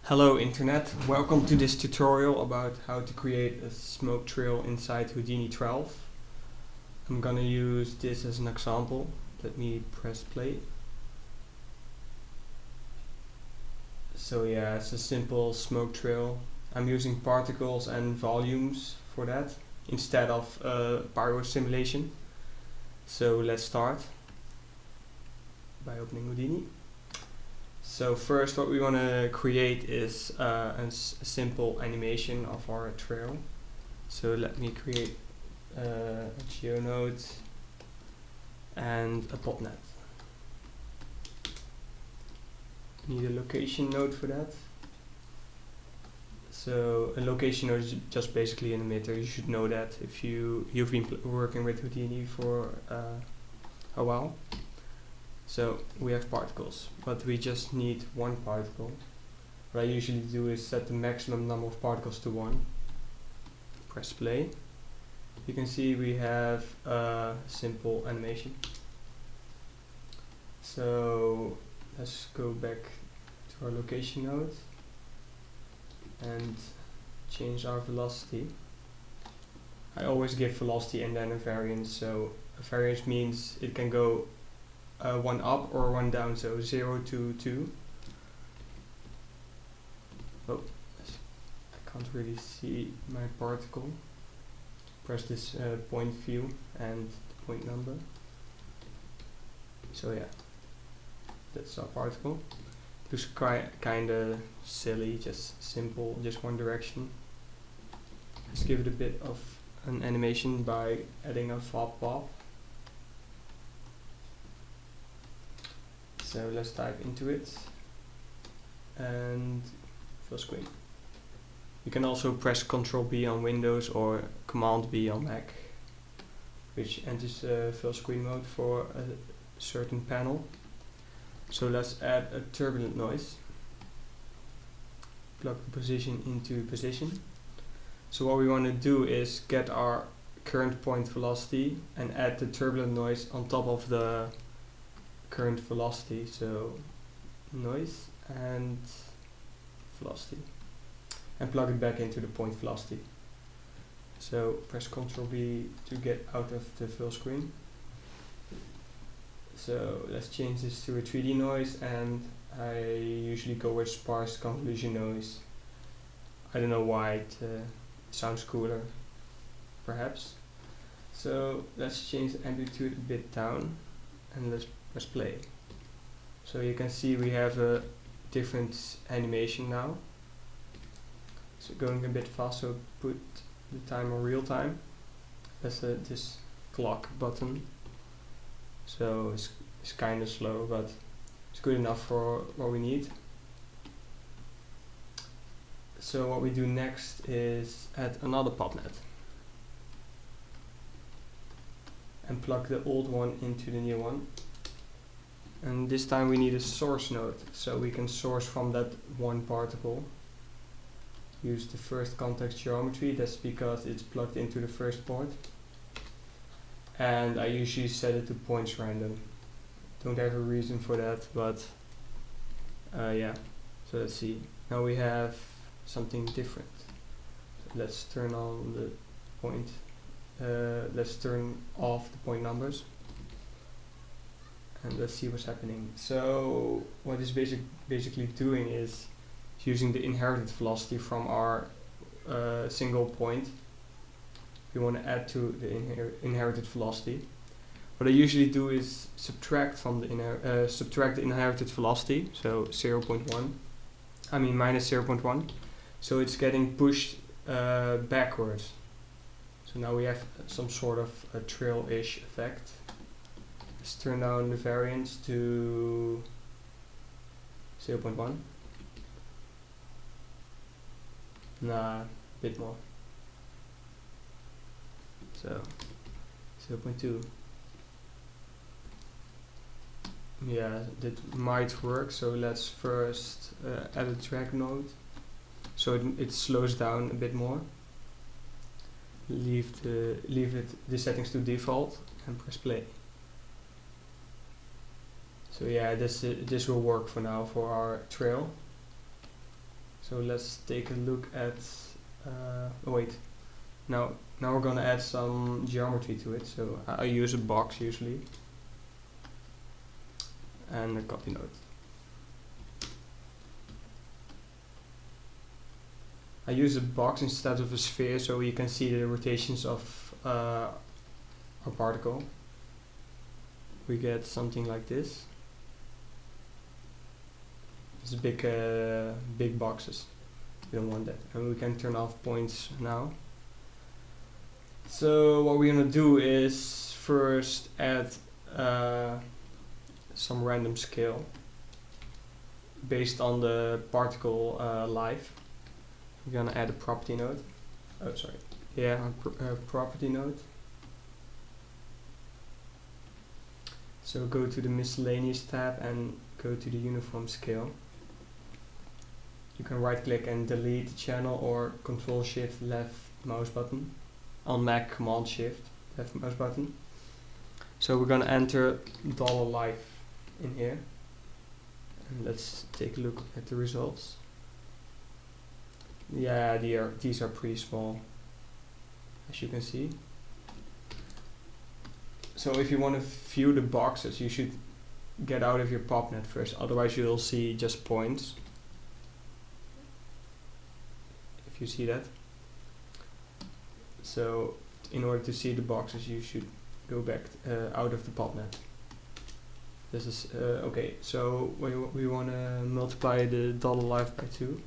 Hello Internet, welcome to this tutorial about how to create a smoke trail inside Houdini 12. I'm gonna use this as an example. Let me press play. So yeah, it's a simple smoke trail. I'm using particles and volumes for that instead of pyro simulation. So let's start by opening Houdini. So first what we want to create is a simple animation of our trail. So let me create a geo node and a botnet. Need a location node for that. So a location node is just basically an emitter. You should know that if you've been working with Houdini for a while. So we have particles, but we just need one particle. What I usually do is set the maximum number of particles to 1. Press play. You can see we have a simple animation. So let's go back to our location node and change our velocity. I always give velocity and then a variance. So a variance means it can go 1 up or 1 down, so 0 to 2. Oh, I can't really see my particle. Press this point view and the point number. So yeah, that's our particle. Looks kinda silly, just simple, just one direction. Let's give it a bit of an animation by adding a fob pop. So let's dive into it and full screen. You can also press Ctrl B on Windows or Command B on Mac, which enters full screen mode for a certain panel. So let's add a turbulent noise. Plug the position into position. So what we want to do is get our current point velocity and add the turbulent noise on top of the current velocity, so noise and velocity, and plug it back into the point velocity. So press Ctrl B to get out of the full screen. So let's change this to a 3D noise, and I usually go with sparse convolution noise. I don't know why, it sounds cooler perhaps. So let's change the amplitude a bit down and let's press play. So you can see we have a different animation now. So going a bit fast, so put the time on real time. That's this clock button. So it's kind of slow, but it's good enough for what we need. So what we do next is add another botnet and plug the old one into the new one. And this time we need a source node, so we can source from that one particle. Use the first context geometry, that's because it's plugged into the first port. And I usually set it to points random. Don't have a reason for that, but yeah. So let's see. Now we have something different. So let's turn on the point. Let's turn off the point numbers. And let's see what's happening. So what it's basically doing is using the inherited velocity from our single point. We want to add to the inherited velocity. What I usually do is subtract from the subtract the inherited velocity, so 0.1. I mean minus 0.1. So it's getting pushed backwards. So now we have some sort of a trail-ish effect. Let's turn down the variance to 0.1. Nah, a bit more. So 0.2. Yeah, that might work. So let's first add a drag node, so it slows down a bit more. Leave the settings to default and press play. So yeah, this will work for now for our trail. So let's take a look at, oh wait, now we're gonna add some geometry to it. So I use a box usually, and a copy node. I use a box instead of a sphere so you can see the rotations of our particle. We get something like this. It's big boxes. We don't want that. And we can turn off points now. So what we're gonna do is first add some random scale based on the particle life. We're gonna add a property node. Oh, sorry. Yeah, a property node. So go to the miscellaneous tab and go to the uniform scale. You can right click and delete the channel, or Control Shift left mouse button. On Mac, Command Shift left mouse button. So we're gonna enter $life in here. And let's take a look at the results. Yeah, these are pretty small, as you can see. So if you want to view the boxes, you should get out of your PopNet first, otherwise you'll see just points. If you see that. So in order to see the boxes, you should go back out of the PopNet. This is okay. So we want to multiply the $life by 2.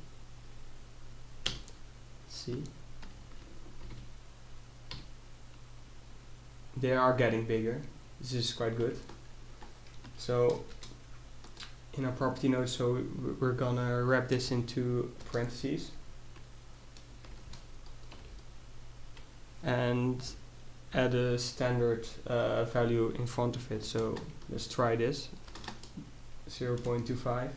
See, they are getting bigger. This is quite good. So in our property node, so we're gonna wrap this into parentheses and add a standard value in front of it. So let's try this, 0.25,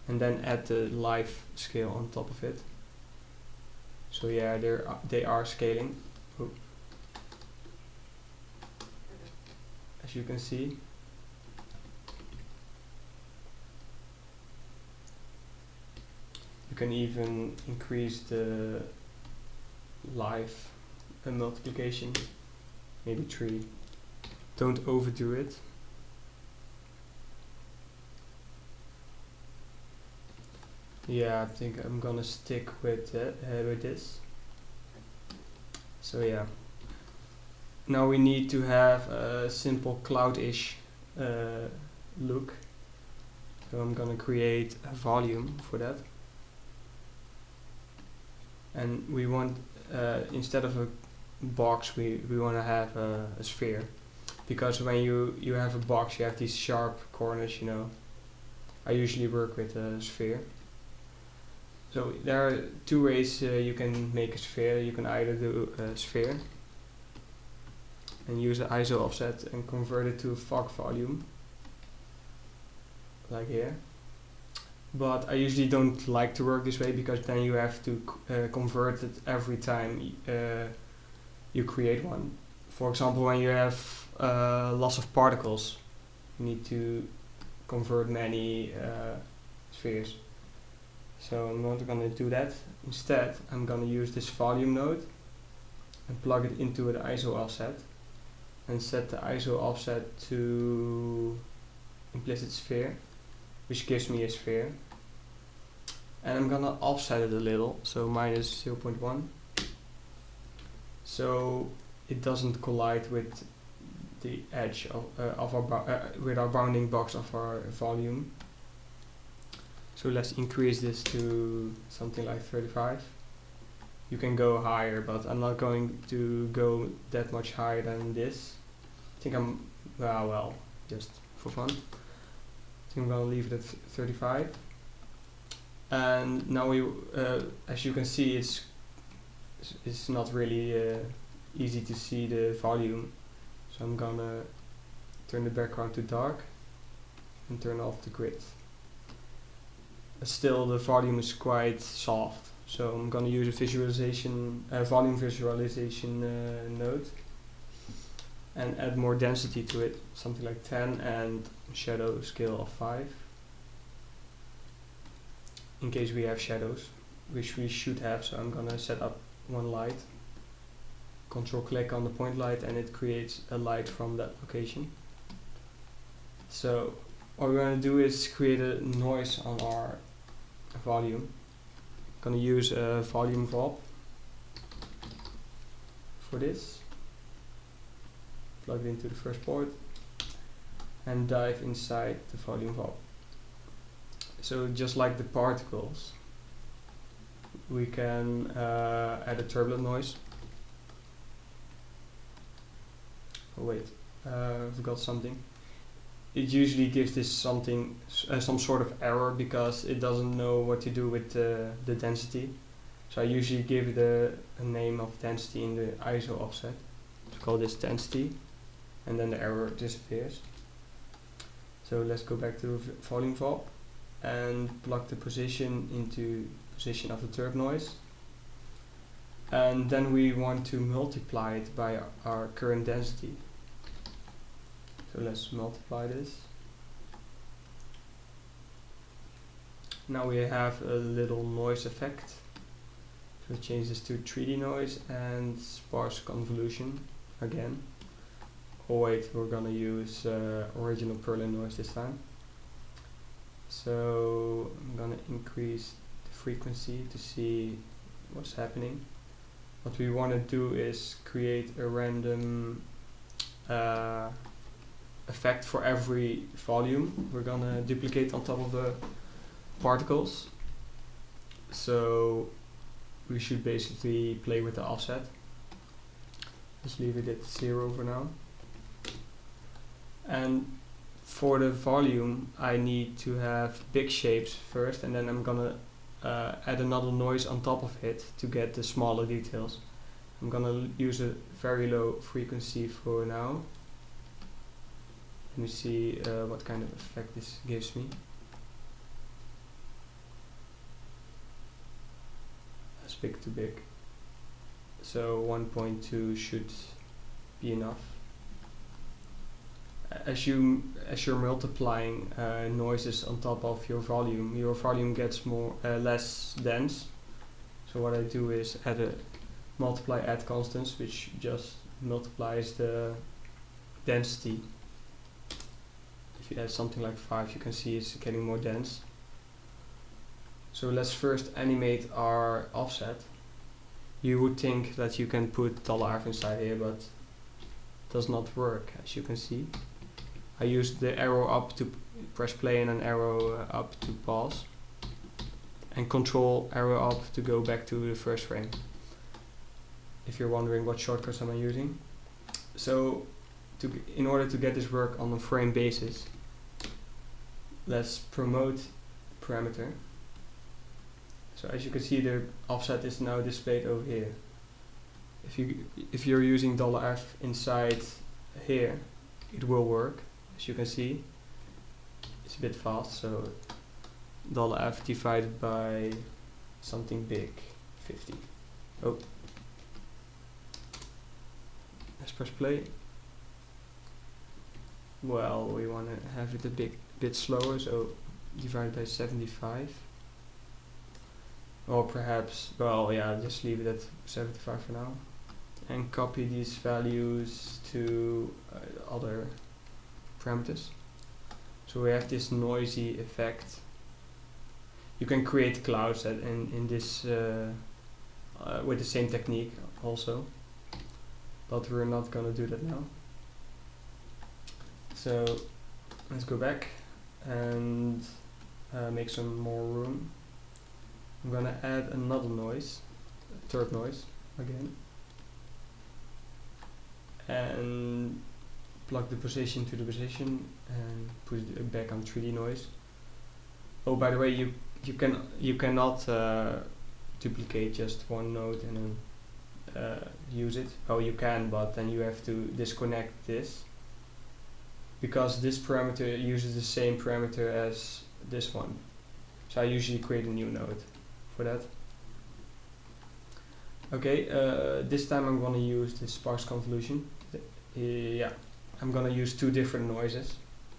and then add the life scale on top of it. So yeah, they are scaling. Oh. As you can see. You can even increase the life multiplication, maybe 3. Don't overdo it. Yeah, I think I'm gonna stick with this. So yeah, now we need to have a simple cloud-ish look. So I'm gonna create a volume for that, and we want instead of a box, we want to have a sphere, because when you have a box, you have these sharp corners. You know, I usually work with a sphere. So there are 2 ways you can make a sphere. You can either do a sphere and use the ISO offset and convert it to a fog volume, like here. But I usually don't like to work this way, because then you have to convert it every time you create one. For example, when you have lots of particles, you need to convert many spheres. So I'm not going to do that. Instead, I'm going to use this volume node and plug it into an ISO offset and set the ISO offset to implicit sphere, which gives me a sphere. And I'm going to offset it a little, so minus 0.1, so it doesn't collide with the edge of with our bounding box of our volume. So let's increase this to something like 35. You can go higher, but I'm not going to go that much higher than this. I think I'm, well, just for fun, I think I'm gonna leave it at 35. And now we, as you can see, it's not really easy to see the volume. So I'm gonna turn the background to dark and turn off the grid. Still, the volume is quite soft, so I'm gonna use a visualization, volume visualization node, and add more density to it, something like 10, and shadow scale of 5. in case we have shadows, which we should have. So I'm gonna set up one light, control click on the point light, and it creates a light from that location. So what we're gonna do is create a noise on our volume. Gonna use a volume valve for this. Plug it into the first port and dive inside the volume valve. So just like the particles, we can add a turbulent noise. Oh wait, I forgot something. It usually gives this something, some sort of error because it doesn't know what to do with the density. So I usually give it a name of density in the ISO offset. Let's call this density, and then the error disappears. So let's go back to the volume valve and plug the position into position of the turb noise. And then we want to multiply it by our current density. So let's multiply this. Now we have a little noise effect. So change this to 3D noise and sparse convolution again. Oh wait, we're gonna use original Perlin noise this time. So I'm gonna increase the frequency to see what's happening. What we want to do is create a random effect for every volume we're gonna duplicate on top of the particles. So we should basically play with the offset. Just leave it at 0 for now. And for the volume I need to have big shapes first, and then I'm gonna add another noise on top of it to get the smaller details. I'm gonna use a very low frequency for now. Let me see what kind of effect this gives me. That's big to big. So 1.2 should be enough. As you're multiplying noises on top of your volume gets less dense. So what I do is add constants, which just multiplies the density. If you add something like 5, you can see it's getting more dense. So let's first animate our offset. You would think that you can put $f inside here, but it does not work, as you can see. I used the arrow up to press play and an arrow up to pause, and control arrow up to go back to the first frame, if you're wondering what shortcuts am I using. So in order to get this work on a frame basis, let's promote parameter. So as you can see, the offset is now displayed over here. If you're using $f inside here, it will work. As you can see, it's a bit fast, so $f divided by something big, 50. Oh, let's press play. Well, we want to have it a bit slower, so divided by 75. Or perhaps, well, yeah, just leave it at 75 for now. And copy these values to other parameters. So we have this noisy effect. You can create clouds in this with the same technique also, but we're not gonna do that now. So let's go back and make some more room. I'm gonna add another noise, turb noise again, and plug the position to the position and put it back on 3D noise. Oh, by the way, you cannot duplicate just one node and then use it. Oh, you can, but then you have to disconnect this, because this parameter uses the same parameter as this one. So I usually create a new node for that. Okay, this time I'm gonna use the sparse convolution. Yeah, I'm gonna use two different noises.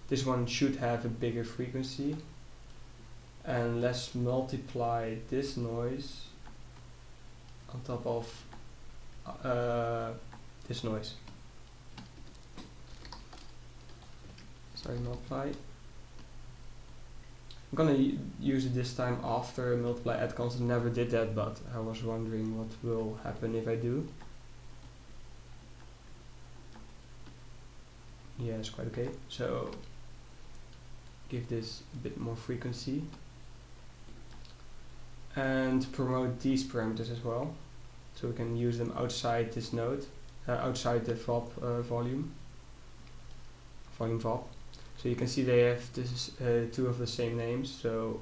This one should have a bigger frequency, And let's multiply this noise on top of this noise. Sorry, multiply. I'm gonna use it this time after multiply add constant. Never did that, but I was wondering what will happen if I do. Yeah, it's quite okay. So give this a bit more frequency and promote these parameters as well, so we can use them outside this node, outside the volume VOP. So you can see they have this two of the same names. So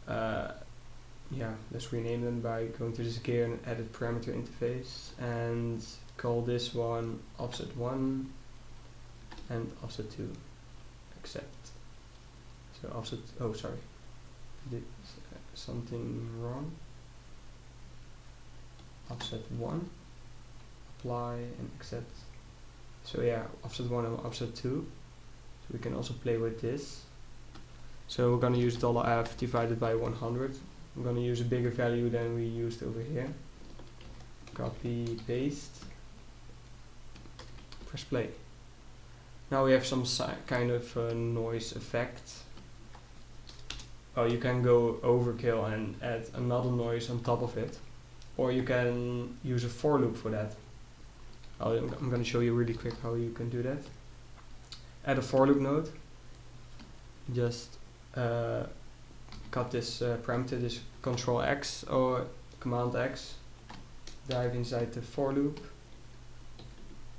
yeah, let's rename them by going to this gear and edit parameter interface and call this one offset 1 and offset 2. Accept. So offset, oh sorry, did something wrong. Offset 1, apply and accept. So yeah, offset 1 and offset 2. So we can also play with this. So we're gonna use $f divided by 100. I'm gonna use a bigger value than we used over here. Copy, paste, press play. Now we have some kind of noise effect. Oh, you can go overkill and add another noise on top of it, or you can use a for loop for that. I'm going to show you really quick how you can do that. Add a for loop node. Just cut this parameter, this Control X or Command X. Dive inside the for loop.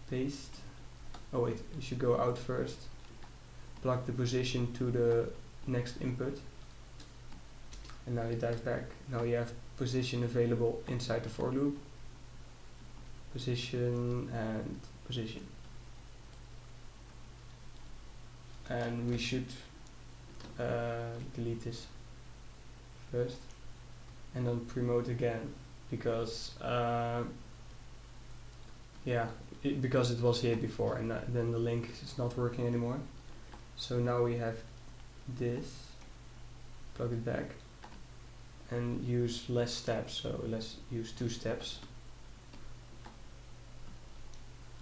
Paste. Oh wait, you should go out first. Plug the position to the next input. And now you dive back. Now you have position available inside the for loop. Position and position. And we should delete this first and then promote again, because yeah, because it was here before, and then the link is not working anymore. So now we have this, plug it back and use less steps, so let's use 2 steps.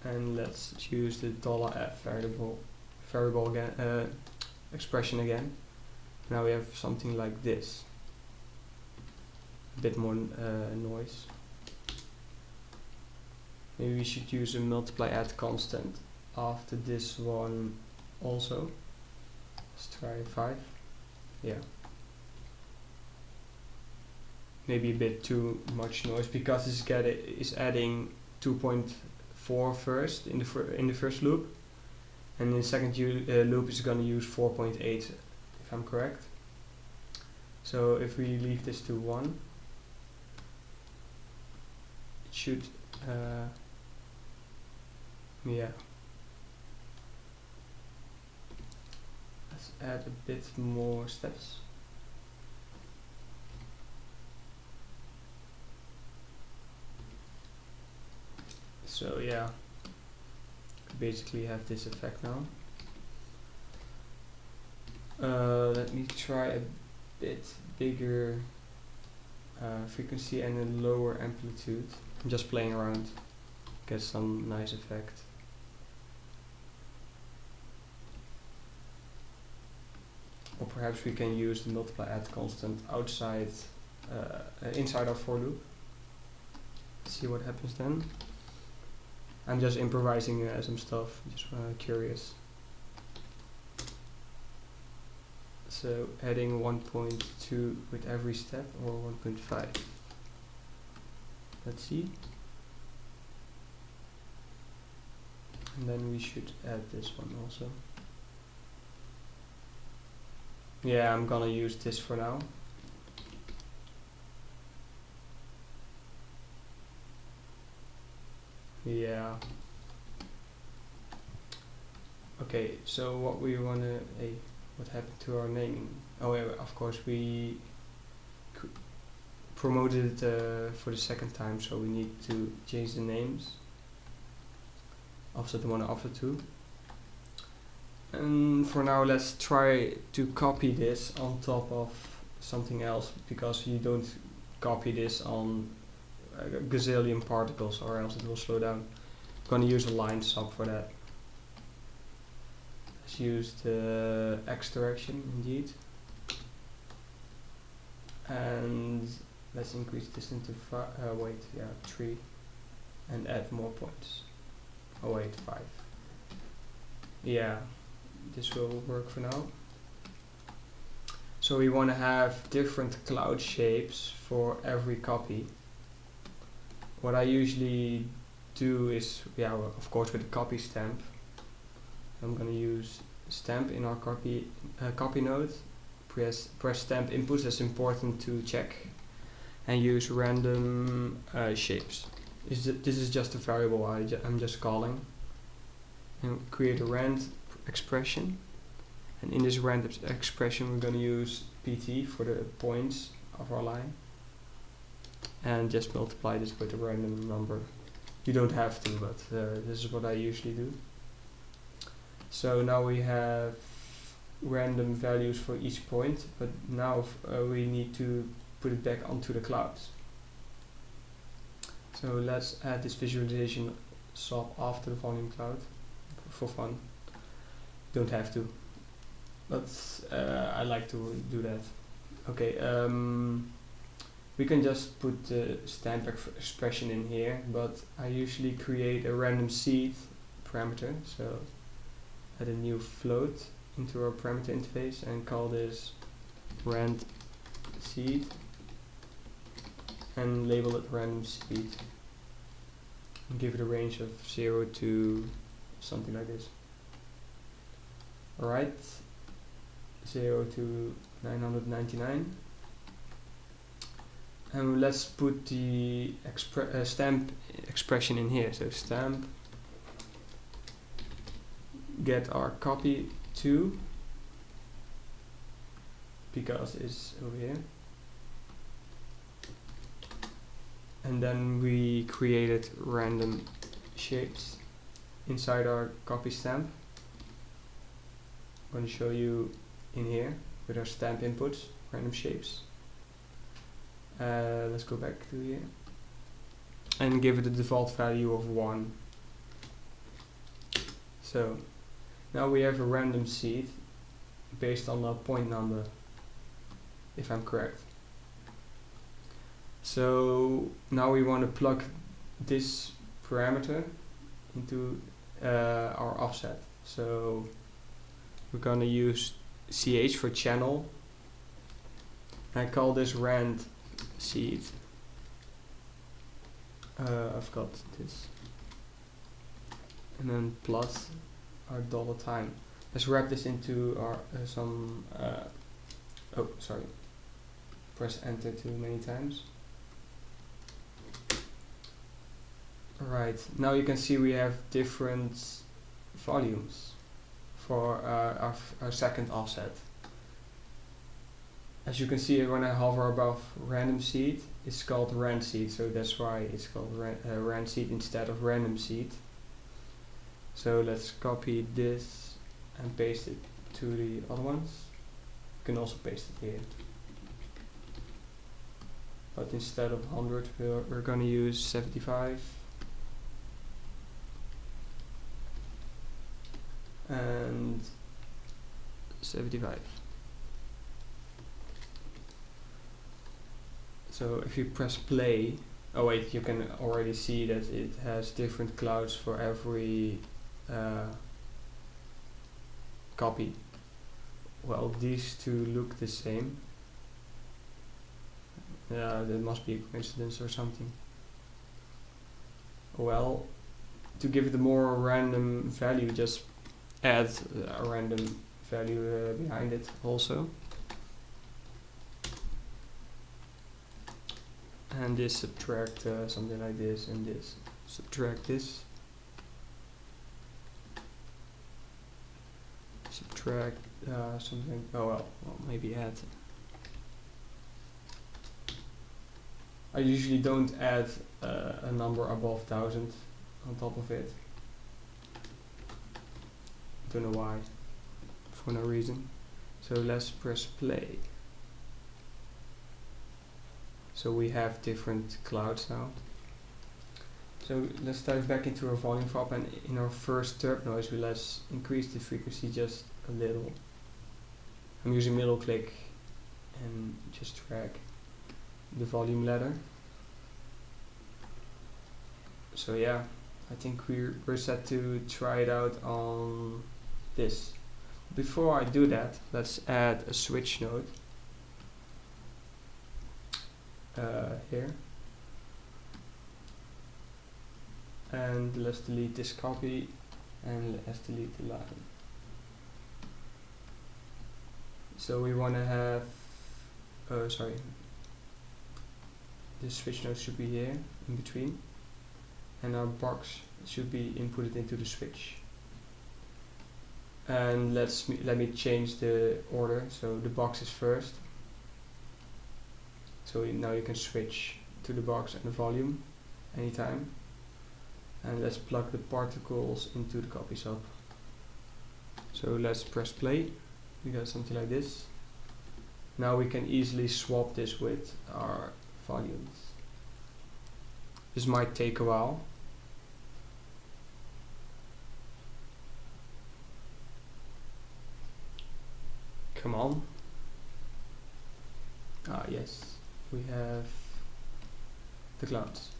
And let's use the $f variable again, expression again. Now we have something like this, a bit more noise. Maybe we should use a multiply add constant after this one also. Let's try 5. Yeah. Maybe a bit too much noise, because this is adding 2.4 first in the first loop, and in the second loop is going to use 4.8, if I'm correct. So if we leave this to 1, it should yeah. Let's add a bit more steps. So yeah, basically have this effect now. Let me try a bit bigger frequency and a lower amplitude. I'm just playing around, get some nice effect. Or perhaps we can use the multiply add constant outside, inside our for loop. See what happens then. I'm just improvising some stuff, just curious. So adding 1.2 with every step, or 1.5. Let's see. And then we should add this one also. Yeah, I'm gonna use this for now. Yeah. Okay, so what we wanna, what happened to our naming? Oh yeah, of course we promoted it for the second time, so we need to change the names. Offset 1 and offset 2. And for now, let's try to copy this on top of something else, because you don't copy this on a gazillion particles or else it will slow down. I'm gonna use a line sub for that. Let's use the X direction indeed. And let's increase this into 3 and add more points. Oh wait, 5. Yeah, this will work for now. So we want to have different cloud shapes for every copy. What I usually do is, of course with the copy stamp, I'm going to use stamp in our copy node. Press stamp inputs, that's important to check, and use random shapes. This is just a variable I'm just calling, and create a rand expression. And in this rand expression we're going to use pt for the points of our line, and just multiply this with a random number. You don't have to, but this is what I usually do. So now we have random values for each point, but now we need to put it back onto the clouds. So let's add this visualization sub after the volume cloud for fun. Don't have to, but I like to do that. Okay, we can just put the stamp expression in here, but I usually create a random seed parameter. So add a new float into our parameter interface and call this rand seed and label it random seed and give it a range of 0 to something like this. Alright, 0 to 999, and let's put the stamp expression in here. So stamp get our copy 2, because it's over here, and then we created random shapes inside our copy stamp. I'm going to show you in here with our stamp inputs, random shapes. Let's go back to here and give it a default value of 1. So now we have a random seed based on a point number, if I'm correct. So now we want to plug this parameter into our offset. So we're going to use ch for channel. I call this rand seed. I've got this, and then plus our $time. Let's wrap this into our oh sorry, press enter too many times. Alright, now you can see we have different volumes for our second offset. As you can see, when I hover above random seed, it's called rand seed, so that's why it's called rand seed instead of random seed. So let's copy this and paste it to the other ones. You can also paste it here, but instead of 100 we're going to use 75 and 75. So if you press play, oh wait, you can already see that it has different clouds for every copy. Well, these two look the same. Yeah, that must be a coincidence or something. Well, to give it a more random value, just add a random value behind it also. And this subtract something like this, and this subtract this. Subtract something, oh well, maybe add. I usually don't add a number above 1000 on top of it. Don't know why. for no reason. So let's press play. So we have different clouds now. So let's dive back into our volume knob, and in our first third noise let's increase the frequency just a little. I'm using middle click and just drag the volume ladder. So yeah, I think we're set to try it out on this. Before I do that, let's add a switch node here, and let's delete this copy and let's delete the line. So we want to have this switch node should be here in between, and our box should be inputted into the switch. And let me change the order, so the box is first. So now you can switch to the box and the volume anytime. And let's plug the particles into the copy sub. So let's press play. We got something like this. Now we can easily swap this with our volumes. This might take a while. Come on. Ah yes, we have the clouds.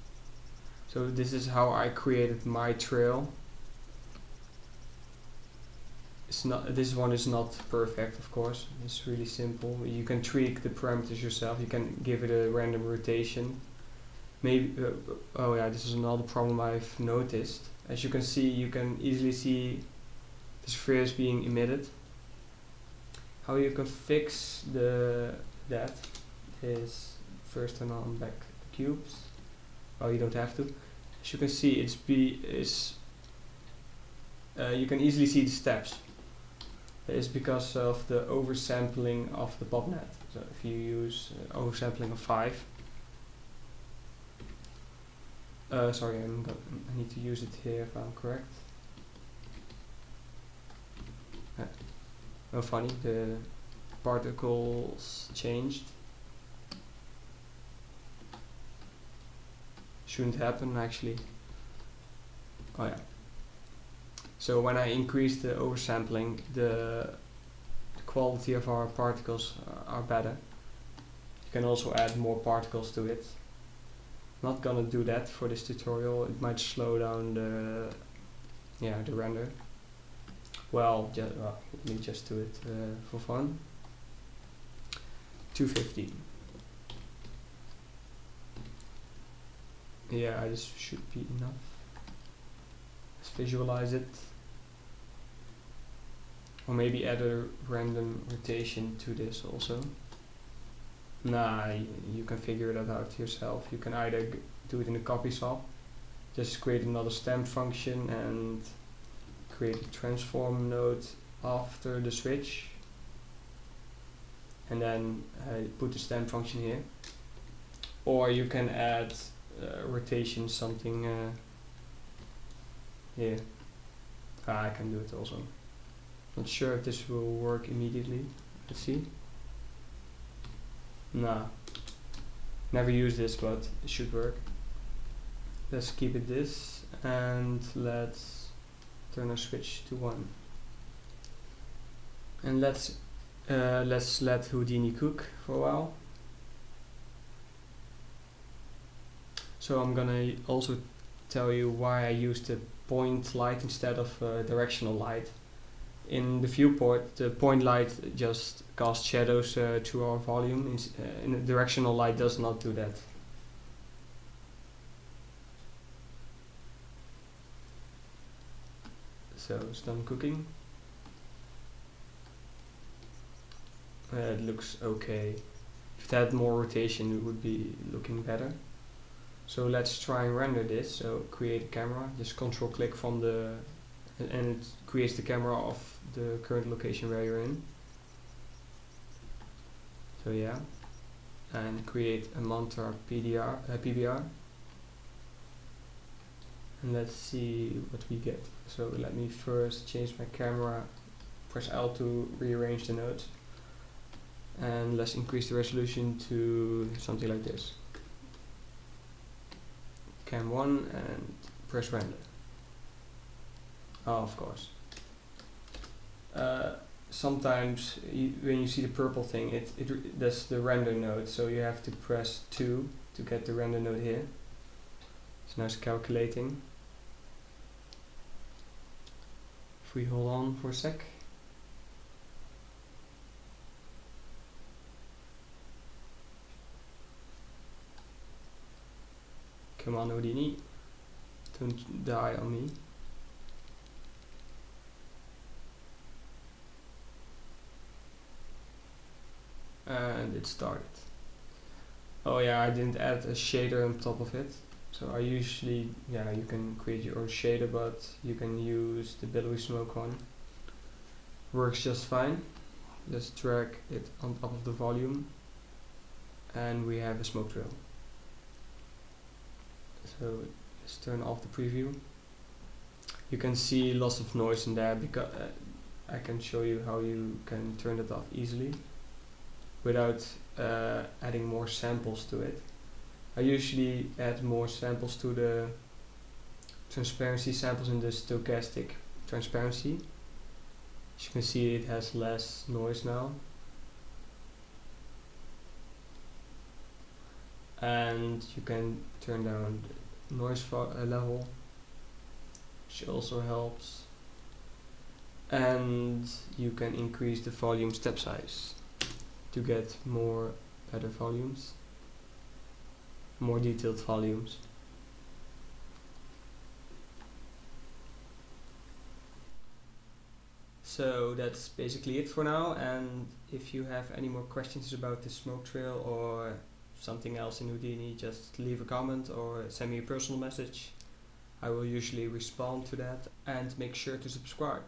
So this is how I created my trail. This one is not perfect, of course. It's really simple. You can tweak the parameters yourself. You can give it a random rotation. Maybe oh yeah, this is another problem I've noticed. As you can see, you can easily see the spheres being emitted. How you can fix that is first turn on back the cubes. Oh, you don't have to. As you can see, you can easily see the steps. It's because of the oversampling of the popnet. So if you use oversampling of 5, sorry, I need to use it here if I'm correct. Oh, funny, the particles changed. Shouldn't happen actually. Oh yeah. So when I increase the oversampling, the quality of our particles are better. You can also add more particles to it. Not gonna do that for this tutorial. It might slow down the render. Well, let me just do it for fun. 250. Yeah, this should be enough. Let's visualize it. Or maybe add a random rotation to this also. Nah, you can figure that out yourself. You can either do it in the copy sub, just create another stamp function and create a transform node after the switch, and then put the stamp function here. Or you can add rotation something here. I can do it also. Not sure if this will work immediately. Let's see. Nah, never use this, but it should work. Let's keep it this, and let's turn our switch to 1. And let's let Houdini cook for a while. So I'm gonna also tell you why I used the point light instead of directional light. In the viewport, the point light just casts shadows to our volume. In the directional light does not do that. So it's done cooking. It looks okay. If it had more rotation, it would be looking better. So let's try and render this. So create a camera, just control click from and it creates the camera of the current location where you're in. So yeah, and create a Mantra PBR, and let's see what we get. So let me first change my camera press L to rearrange the nodes. And let's increase the resolution to something like this. Cam 1 and press render. Oh, of course. Sometimes when you see the purple thing, that's the render node, so you have to press 2 to get the render node here. So now it's calculating. If we hold on for a sec. Come on, Houdini, don't die on me. And it started. Oh yeah, I didn't add a shader on top of it. So I usually, yeah, you can create your own shader, but you can use the billowy smoke one. Works just fine. Let's drag it on top of the volume. And we have a smoke trail. So let's turn off the preview. You can see lots of noise in there, because I can show you how you can turn it off easily without adding more samples to it. I usually add more samples to the transparency samples in the stochastic transparency. As you can see, it has less noise now. And you can turn down the noise level, which also helps. And you can increase the volume step size to get better volumes, more detailed volumes. So that's basically it for now, and if you have any more questions about the smoke trail or something else in Houdini, just leave a comment or send me a personal message. I will usually respond to that, and make sure to subscribe.